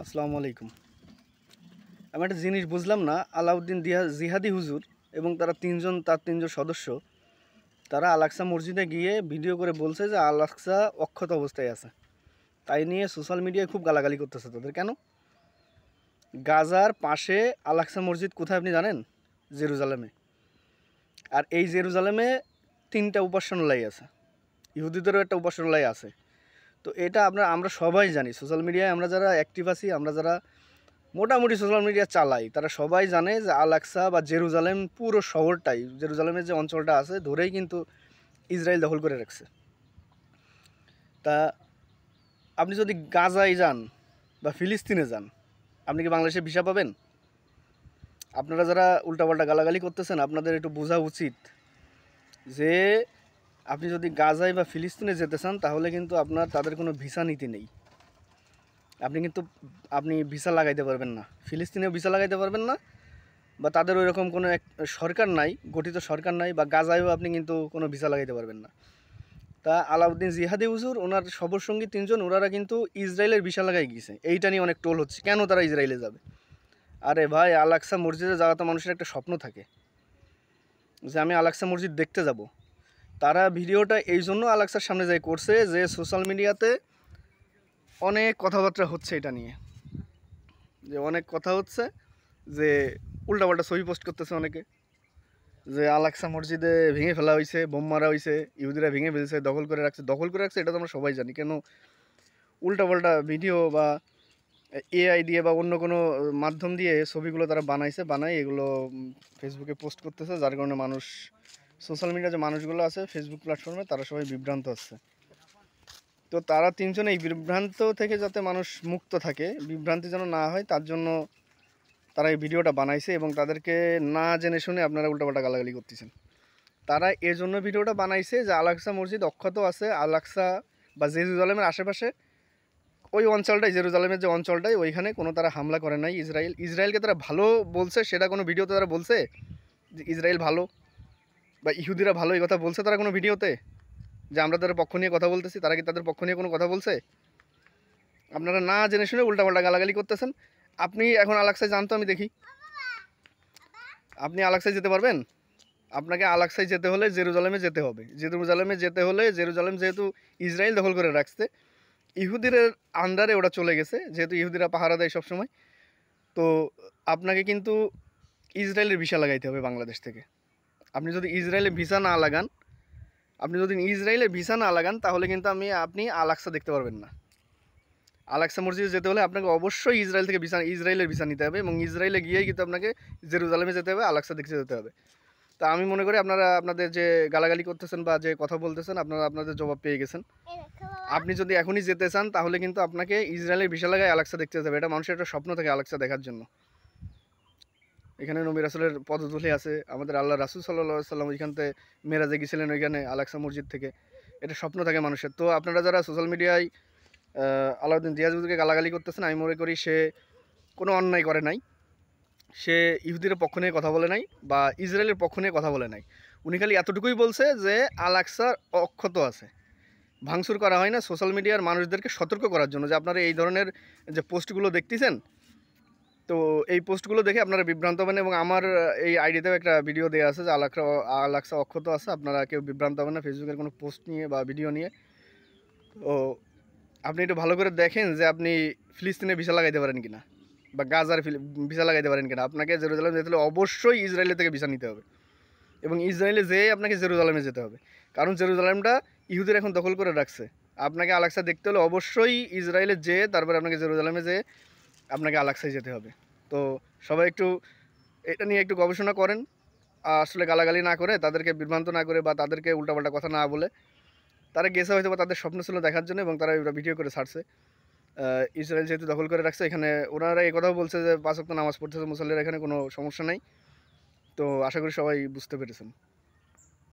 আসসালামু আলাইকুম। আমি একটা জিনিস বুঝলাম না, আলাউদ্দিন জিহাদি হুজুর এবং তার তিনজন সদস্য তারা আল-আকসা মসজিদে গিয়ে ভিডিও করে বলছে যে আল-আকসা অক্ষত অবস্থায় আছে। তাই নিয়ে সোশ্যাল মিডিয়ায় খুব গালাগালি করতেছে তাদের। কেন? গাজার পাশে আল-আকসা মসজিদ কোথায় আপনি জানেন? জেরুজালেমে। আর এই জেরুজালেমে 3টা উপাসনালয় আছে, ইহুদিদেরও একটা উপাসনালয় আছে। তো এটা আমরা সবাই জানি, সোশ্যাল মিডিয়ায় আমরা যারা অ্যাক্টিভ আছি, আমরা যারা মোটামুটি সোশ্যাল মিডিয়া চালাই, তারা সবাই জানে যে আল-আকসা বা জেরুজালেম পুরো শহরটাই, জেরুজালেমের যে অঞ্চলটা আছে ধরেই কিন্তু ইসরায়েল দখল করে রাখছে। তা আপনি যদি গাজায় যান বা ফিলিস্তিনে যান, আপনি কি বাংলাদেশে ভিসা পাবেন? আপনারা যারা উল্টাপাল্টা গালাগালি করতেছেন, আপনাদের একটু বোঝা উচিত যে আপনি যদি গাজায় বা ফিলিস্তিনে যেতে চান তাহলে কিন্তু তাদের কোনো ভিসা নীতি নেই। আপনি ভিসা লাগাইতে পারবেন না, ফিলিস্তিনেও ভিসা লাগাইতে পারবেন না, বা তাদের ওই রকম কোনো সরকার নাই, গঠিত সরকার নাই, বা গাজায়ও আপনি কিন্তু কোনো ভিসা লাগাইতে পারবেন না। তা আলাউদ্দিন জিহাদি হুজুর ওনার সফরসঙ্গী 3জন, ওনারা কিন্তু ইসরায়েলের ভিসা লাগাই গিয়েছে। এইটা নিয়ে অনেক টোল হচ্ছে, কেন তারা ইসরায়েলে যাবে? আরে ভাই, আল-আকসা মসজিদে যাওয়া তো মানুষের একটা স্বপ্ন থাকে যে আমি আল-আকসা মসজিদ দেখতে যাব। তারা ভিডিওটা এই জন্য আল-আকসার সামনে যাই করছে যে সোশ্যাল মিডিয়াতে অনেক কথাবার্তা হচ্ছে এটা নিয়ে, যে অনেক কথা হচ্ছে যে উল্টাপাল্টা ছবি পোস্ট করতেছে অনেকে, যে আল-আকসা মসজিদে ভেঙে ফেলা হয়েছে, বোম মারা হয়েছে, ইহুদিরা ভেঙে ফেলছে, দখল করে রাখছে। এটা তো আমরা সবাই জানি। কেন উল্টাপাল্টা ভিডিও বা এআই দিয়ে বা অন্য কোনো মাধ্যম দিয়ে ছবিগুলো তারা বানায় এগুলো ফেসবুকে পোস্ট করতেছে, যার কারণে সোশ্যাল মিডিয়া যে মানুষগুলো আছে ফেসবুক প্ল্যাটফর্মে, তারা সবাই বিভ্রান্ত হচ্ছে। তো তারা 3জন এই বিভ্রান্ত থেকে যাতে মানুষ মুক্ত থাকে, বিভ্রান্তি যেন না হয়, তার জন্য তারা এই ভিডিওটা বানাইছে এবং তাদেরকে না জেনে শুনে আপনারা উল্টাপাল্টা গালাগালি করতেছেন। তারা এর জন্য ভিডিওটা বানাইছে যে আল-আকসা মসজিদ অক্ষত আছে, আল-আকসা বা জেরুজালেমের আশেপাশে ওই অঞ্চলটাই, জেরুজালেমের যে অঞ্চলটাই, ওইখানে কোনো তারা হামলা করে নাই। ইসরায়েলকে তারা ভালো বলছে, সেটা কোনো ভিডিওতে তারা বলছে যে ইসরায়েল ভালো বা ইহুদিরা ভালো, এই কথা বলছে তারা কোনো ভিডিওতে? যে আমরা তাদের পক্ষ নিয়ে কথা বলতেছি, তারা কি তাদের পক্ষ নিয়ে কোনো কথা বলছে? আপনারা না জেনে শুনে উল্টাপাল্টা গালাগালি করতেছেন। আপনি এখন আল-আকসায় যান তো, আমি দেখি আপনি আল-আকসায় যেতে পারবেন? আপনাকে আল-আকসায় যেতে হলে জেরুজালেমে যেতে হবে। জেরুজালেমে যেতে হলে, জেরুজালেম যেহেতু ইসরায়েল দখল করে রাখছে, ইহুদিদের আন্ডারে ওটা চলে গেছে, যেহেতু ইহুদিরা পাহারা দেয় সবসময়, তো আপনাকে কিন্তু ইসরায়েলের ভিসা লাগাইতে হবে বাংলাদেশ থেকে। আপনি যদি ইসরায়েলের ভিসা না লাগান তাহলে কিন্তু আপনি আল-আকসা দেখতে পারবেন না। আল-আকসা মসজিদে যেতে হলে আপনাকে অবশ্যই ইসরায়েলের ভিসা নিতে হবে, এবং ইসরায়েলে গিয়েই কিন্তু আপনাকে জেরুজালেমে যেতে হবে, আল-আকসা দেখতে যেতে হবে। তা আমি মনে করি আপনারা আপনাদের যে গালাগালি করতেছেন বা যে কথা বলতেছেন, আপনারা আপনাদের জবাব পেয়ে গেছেন। আপনি যদি এখনই যেতে চান তাহলে কিন্তু আপনাকে ইসরায়েলের ভিসা লাগায় আল-আকসা দেখতে যেতে হবে। এটা মানুষের একটা স্বপ্ন থাকে আল-আকসা দেখার জন্য। এখানে নবী রাসূলের পদধূলি আছে, আমাদের আল্লাহ রাসূল সাল্লাল্লাহু আলাইহি ওয়াসাল্লাম ওইখানতে মেরাজে গেছিলেন, ওইখানে আল-আকসা মসজিদ থেকে। এটা স্বপ্ন থাকে মানুষের। তো আপনারা যারা সোশ্যাল মিডিয়ায় আলাউদ্দিন জিহাদিকে গালাগালি করতেছেন, আমি মনে করি সে কোনো অন্যায় করে নাই। সে ইহুদির পক্ষ নিয়ে কথা বলে নাই বা ইসরায়েলের পক্ষ নিয়ে কথা বলে নাই। উনি খালি এতটুকুই বলছে যে আল-আকসা অক্ষত আছে, ভাঙচুর করা হয় না, সোশ্যাল মিডিয়ার মানুষদেরকে সতর্ক করার জন্য, যে আপনারা এই ধরনের যে পোস্টগুলো দেখতেছেন, তো এই পোস্টগুলো দেখে আপনারা বিভ্রান্ত হবেন। এবং আমার এই আইডিতেও একটা ভিডিও দেওয়া আছে যে আল-আকসা অক্ষত আছে, আপনারা কেউ বিভ্রান্ত হবেন না ফেসবুকের কোনো পোস্ট নিয়ে বা ভিডিও নিয়ে। তো আপনি একটু ভালো করে দেখেন যে আপনি ফিলিস্তিনে ভিসা লাগাইতে পারেন কিনা, বা গাজার ভিসা লাগাইতে পারেন কিনা। আপনাকে জেরুজালেম যেতে হলে অবশ্যই ইসরায়েলের থেকে ভিসা নিতে হবে, এবং ইসরায়েলে যেয়ে আপনাকে জেরুজালেমে যেতে হবে, কারণ জেরুজালেমটা ইহুদিরা এখন দখল করে রাখছে। আপনাকে আল-আকসা দেখতে হলে অবশ্যই ইসরায়েলে যেয়ে তারপরে আপনাকে জেরুজালেমে যেয়ে আপনাকে আল-আকসায় যেতে হবে। তো সবাই একটু এটা নিয়ে একটু গবেষণা করেন, আসলে গালাগালি না করে, তাদেরকে বিভ্রান্ত না করে বা তাদেরকে উল্টাপাল্টা কথা না বলে। তারা গেছে হয়তো বা তাদের স্বপ্ন ছিল দেখার জন্য, এবং তারা ভিডিও করে ছাড়ছে। ইসরায়েল যেহেতু দখল করে রাখছে, এখানে ওনারা এই কথাও বলছে যে 5 ওয়াক্ত নামাজ পড়তেছে মুসল্লিরা, এখানে কোনো সমস্যা নাই। তো আশা করি সবাই বুঝতে পেরেছেন।